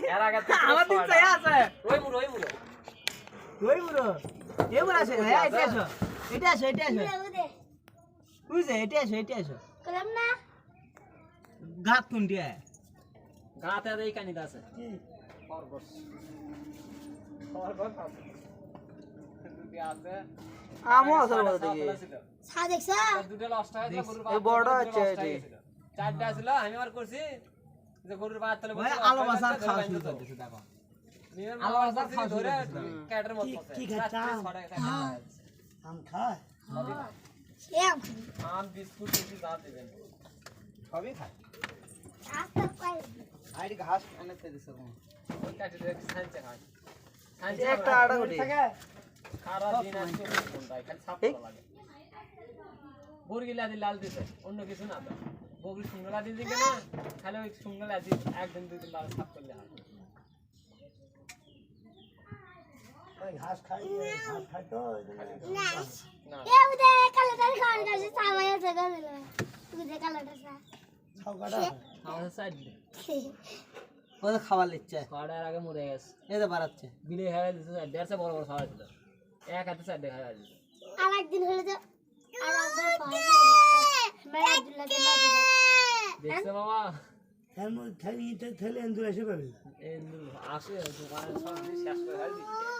এর আগে আমার দিন চাই আছে রই মুড়ো এই বড় আছে এটা আসো বুঝছে এটা আসো কলম না গাত কোনটি গাতে এই কানিটা আছে কি খরগোশ আছে দুটি আছে আমও আছে বড় দিকে ছা দেখছ দুটো লস্ট হয়েছিল গরুর এই বড় আছে চারটা ছিল আমি আর করছি যে গরুর বাদ তলে ওই আলো বাসার খাওয়া শুরু করে দিছে দেখো আলো বাসার খাওয়া ধরে ক্যাটের মত কি খাচ্ছা আম খায় শ্যাম আম বিস্কুট কিছু যা দিবেন সবই খায় আস্তে পাই আইডি ঘাস এনেতে দিছে ওই কাটে দেখি সাইনচে খায় একটা আড়া উঠে সারা দিন আজকে কোনটাই খালি ছাপ করা লাগে বর্গিলা দি লাল দিছে অন্য কিছু না তো বগরি সুন্দর লাল দিছে না খালি ওই সুন্দর লাল দিছে একদিন দুই দিন লাল ছাপ করলে হয় ওই ঘাস খায় তো না এ উদে কালাটার খান কাছে সামাই আছে গেল উদে কালাটা সা ছাওগাটা আমাদের সাইড ওই খাবার লিচ্ছে খাওয়ার আগে মরে গেছে এই তো বাড়াচ্ছে বিলে হয়ে দিছে 150 বড় বড় খাওয়া ছিল এক হাতে সাইড দেখা যায় আর একদিন হলো তো আর একবার পাওয়া মেরা আব্দুল্লাহকে মারি দেখছো বাবা এর মধ্যে ঠেলে এন্দুর এসে পাবে এই আসে দোকানে সব শেষ করে দিচ্ছে